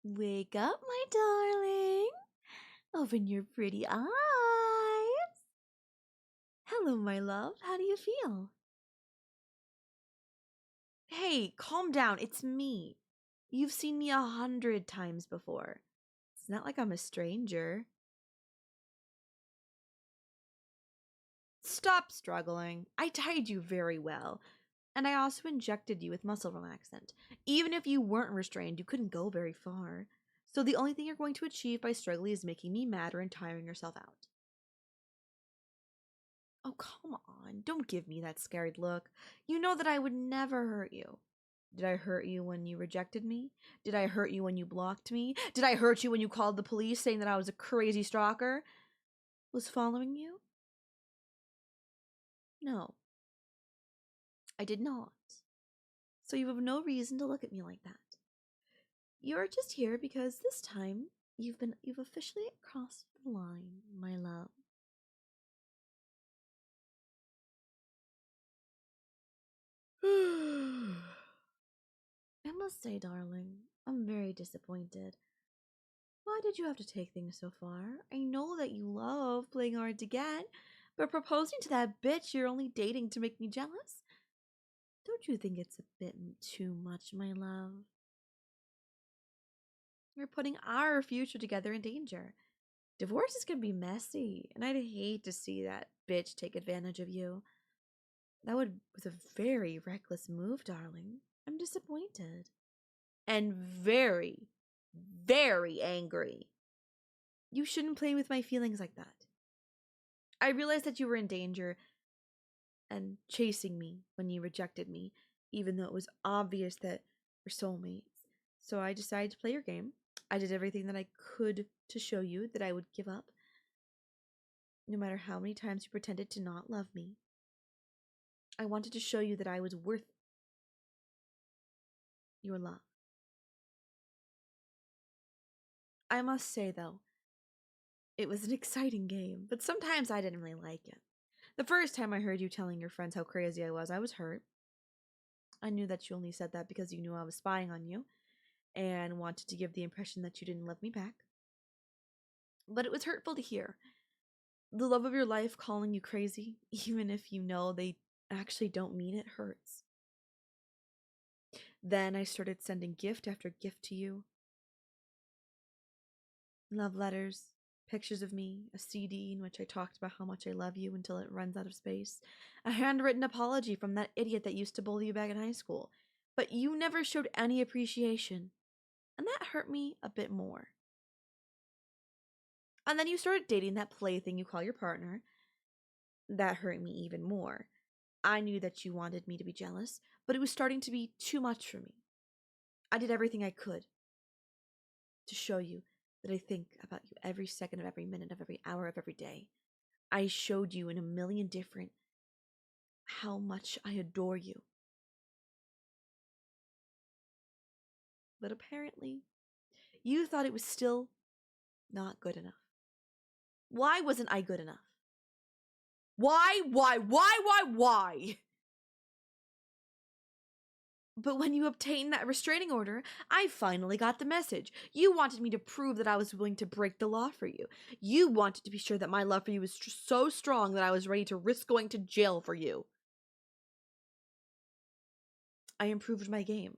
Wake up, my darling. Open your pretty eyes. Hello, my love. How do you feel? Hey, calm down. It's me. You've seen me 100 times before. It's not like I'm a stranger. Stop struggling. I tied you very well. And I also injected you with muscle relaxant. Even if you weren't restrained, you couldn't go very far. So the only thing you're going to achieve by struggling is making me madder and tiring yourself out. Oh, come on. Don't give me that scared look. You know that I would never hurt you. Did I hurt you when you rejected me? Did I hurt you when you blocked me? Did I hurt you when you called the police saying that I was a crazy stalker? Was following you? No, I did not. So you have no reason to look at me like that. You're just here because this time you've officially crossed the line, my love. I must say, darling, I'm very disappointed. Why did you have to take things so far? I know that you love playing hard to get, but proposing to that bitch you're only dating to make me jealous? Don't you think it's a bit too much, my love? You're putting our future together in danger. Divorce is gonna be messy, and I'd hate to see that bitch take advantage of you. That was a very reckless move, darling. I'm disappointed. And very, very angry. You shouldn't play with my feelings like that. I realized that you were in danger and chasing me when you rejected me, even though it was obvious that we're soulmates. So I decided to play your game. I did everything that I could to show you that I would give up, no matter how many times you pretended to not love me. I wanted to show you that I was worth your love. I must say, though, it was an exciting game, but sometimes I didn't really like it. The first time I heard you telling your friends how crazy I was hurt. I knew that you only said that because you knew I was spying on you and wanted to give the impression that you didn't love me back. But it was hurtful to hear. The love of your life calling you crazy, even if you know they actually don't mean it, hurts. Then I started sending gift after gift to you. Love letters, pictures of me, a CD in which I talked about how much I love you until it runs out of space, a handwritten apology from that idiot that used to bully you back in high school. But you never showed any appreciation, and that hurt me a bit more. And then you started dating that plaything you call your partner. That hurt me even more. I knew that you wanted me to be jealous, but it was starting to be too much for me. I did everything I could to show you that I think about you every second of every minute of every hour of every day. I showed you in a million different how much I adore you. But apparently, you thought it was still not good enough. Why wasn't I good enough? Why? But when you obtained that restraining order, I finally got the message. You wanted me to prove that I was willing to break the law for you. You wanted to be sure that my love for you was so strong that I was ready to risk going to jail for you. I improved my game.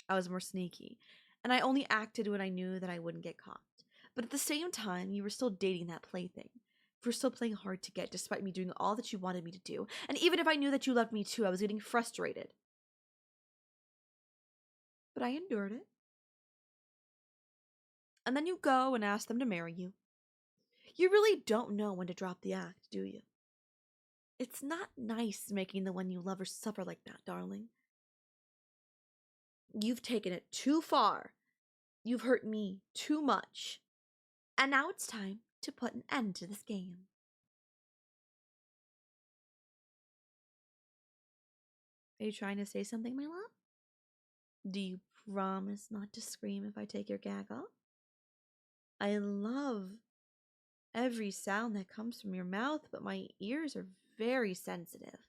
I was more sneaky. And I only acted when I knew that I wouldn't get caught. But at the same time, you were still dating that plaything. You were still playing hard to get despite me doing all that you wanted me to do. And even if I knew that you loved me too, I was getting frustrated. But I endured it. And then you go and ask them to marry you. You really don't know when to drop the act, do you? It's not nice making the one you love suffer like that, darling. You've taken it too far. You've hurt me too much. And now it's time to put an end to this game. Are you trying to say something, my love? Do you promise not to scream if I take your gag off? I love every sound that comes from your mouth, but my ears are very sensitive.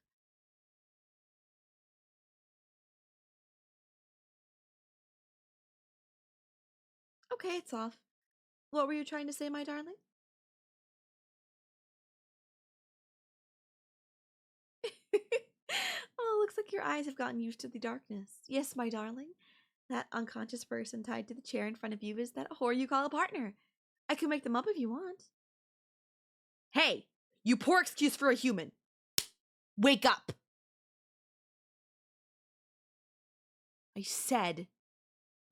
Okay, it's off. What were you trying to say, my darling? Oh, looks like your eyes have gotten used to the darkness. Yes, my darling. That unconscious person tied to the chair in front of you is that whore you call a partner. I can make them up if you want. Hey, you poor excuse for a human. Wake up. I said,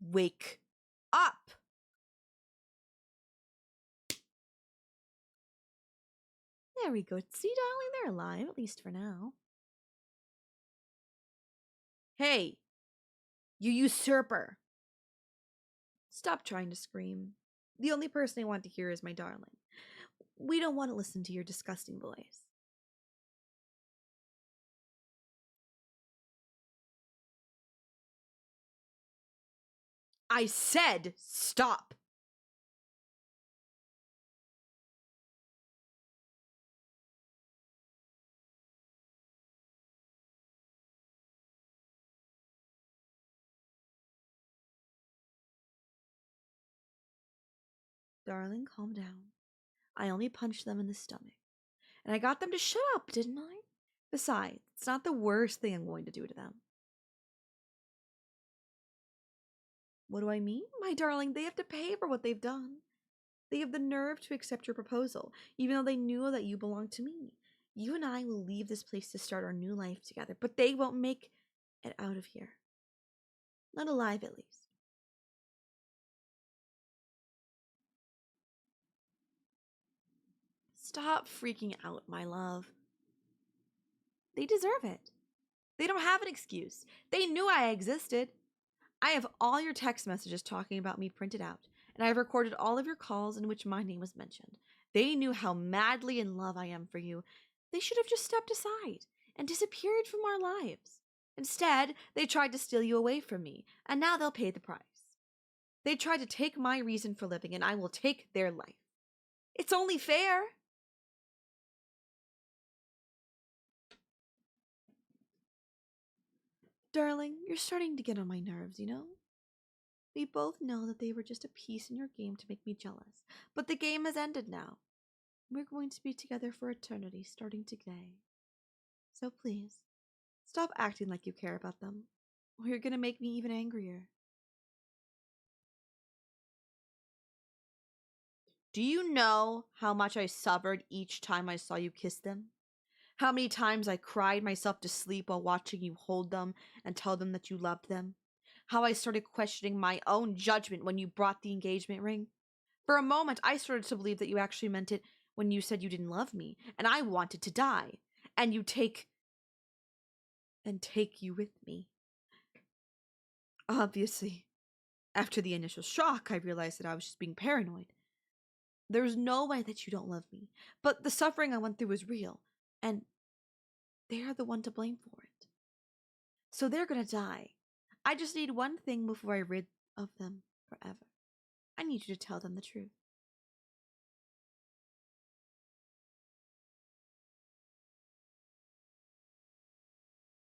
wake up. There we go. See, darling, they're alive, at least for now. Hey, you usurper. Stop trying to scream. The only person I want to hear is my darling. We don't want to listen to your disgusting voice. I said stop. Darling, calm down. I only punched them in the stomach. And I got them to shut up, didn't I? Besides, it's not the worst thing I'm going to do to them. What do I mean? My darling, they have to pay for what they've done. They have the nerve to accept your proposal, even though they knew that you belonged to me. You and I will leave this place to start our new life together, but they won't make it out of here. Not alive, at least. Stop freaking out, my love. They deserve it. They don't have an excuse. They knew I existed. I have all your text messages talking about me printed out, and I have recorded all of your calls in which my name was mentioned. They knew how madly in love I am for you. They should have just stepped aside and disappeared from our lives. Instead, they tried to steal you away from me, and now they'll pay the price. They tried to take my reason for living, and I will take their life. It's only fair. Darling, you're starting to get on my nerves, you know? We both know that they were just a piece in your game to make me jealous, but the game has ended now. We're going to be together for eternity, starting today. So please, stop acting like you care about them, or you're gonna make me even angrier. Do you know how much I suffered each time I saw you kiss them? How many times I cried myself to sleep while watching you hold them and tell them that you loved them? How I started questioning my own judgment when you brought the engagement ring? For a moment, I started to believe that you actually meant it when you said you didn't love me, and I wanted to die. And you take you with me. Obviously, after the initial shock, I realized that I was just being paranoid. There's no way that you don't love me, but the suffering I went through was real, and they are the one to blame for it. So they're gonna die. I just need one thing before I rid of them forever. I need you to tell them the truth.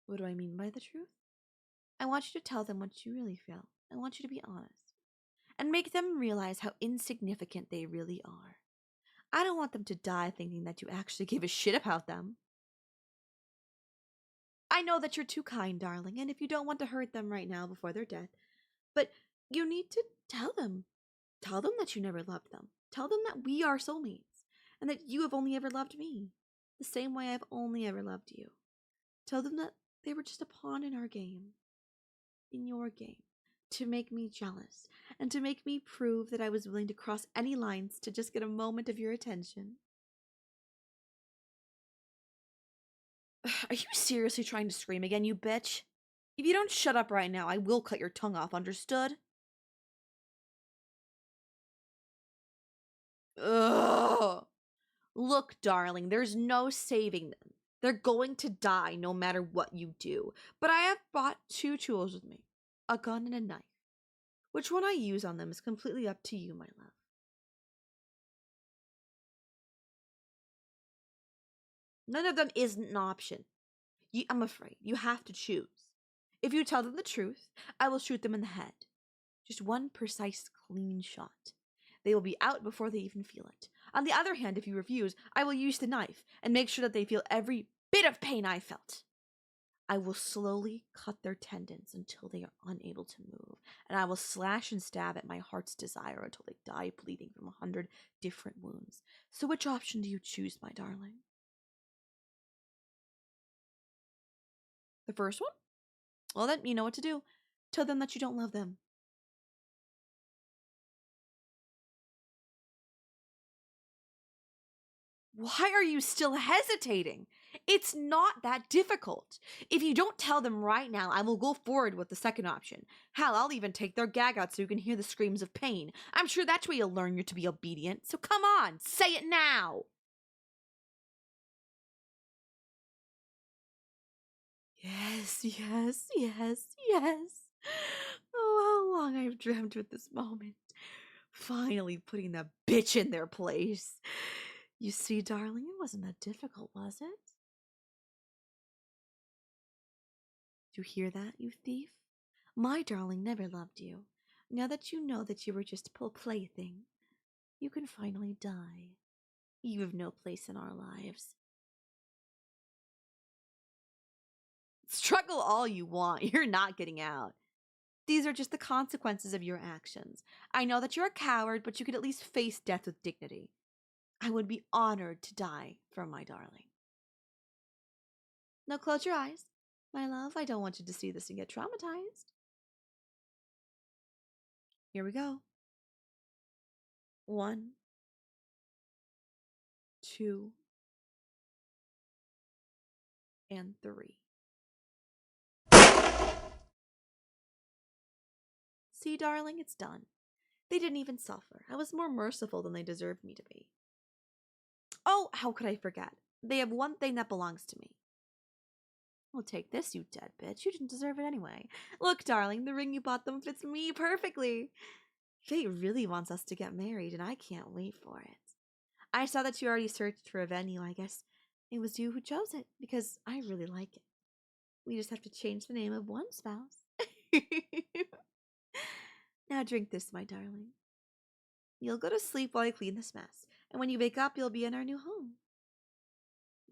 What do I mean by the truth? I want you to tell them what you really feel. I want you to be honest. And make them realize how insignificant they really are. I don't want them to die thinking that you actually give a shit about them. I know that you're too kind, darling, and if you don't want to hurt them right now before their death, but you need to tell them. Tell them that you never loved them. Tell them that we are soulmates, and that you have only ever loved me, the same way I've only ever loved you. Tell them that they were just a pawn in our game, in your game, to make me jealous, and to make me prove that I was willing to cross any lines to just get a moment of your attention. Are you seriously trying to scream again, you bitch? If you don't shut up right now, I will cut your tongue off, understood? Ugh. Look, darling, there's no saving them. They're going to die no matter what you do. But I have brought two tools with me, a gun and a knife. Which one I use on them is completely up to you, my love. None of them isn't an option. I'm afraid you have to choose. If you tell them the truth, I will shoot them in the head. Just one precise, clean shot. They will be out before they even feel it. On the other hand, if you refuse, I will use the knife and make sure that they feel every bit of pain I felt. I will slowly cut their tendons until they are unable to move, and I will slash and stab at my heart's desire until they die bleeding from 100 different wounds. So which option do you choose, my darling? The first one? Well, then you know what to do. Tell them that you don't love them. Why are you still hesitating? It's not that difficult. If you don't tell them right now, I will go forward with the second option. Hell, I'll even take their gag out so you can hear the screams of pain. I'm sure that's where you'll learn you're to be obedient. So come on, say it now. Yes, yes, yes, yes. Oh, how long I've dreamt with this moment. Finally putting that bitch in their place. You see, darling, it wasn't that difficult, was it? You hear that, you thief? My darling never loved you. Now that you know that you were just a plaything, you can finally die. You have no place in our lives. Struggle all you want, you're not getting out. These are just the consequences of your actions. I know that you're a coward, but you could at least face death with dignity. I would be honored to die for my darling. Now close your eyes. My love, I don't want you to see this and get traumatized. Here we go. 1, 2, and 3. See, darling, it's done. They didn't even suffer. I was more merciful than they deserved me to be. Oh, how could I forget? They have one thing that belongs to me. Well, take this, you dead bitch. You didn't deserve it anyway. Look, darling, the ring you bought them fits me perfectly. Fate really wants us to get married, and I can't wait for it. I saw that you already searched for a venue. I guess it was you who chose it, because I really like it. We just have to change the name of one spouse. Now drink this, my darling. You'll go to sleep while I clean this mess, and when you wake up, you'll be in our new home.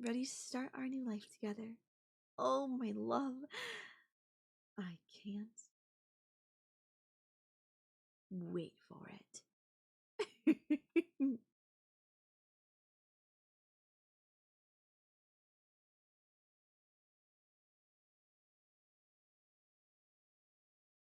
Ready to start our new life together. Oh, my love. I can't wait for it.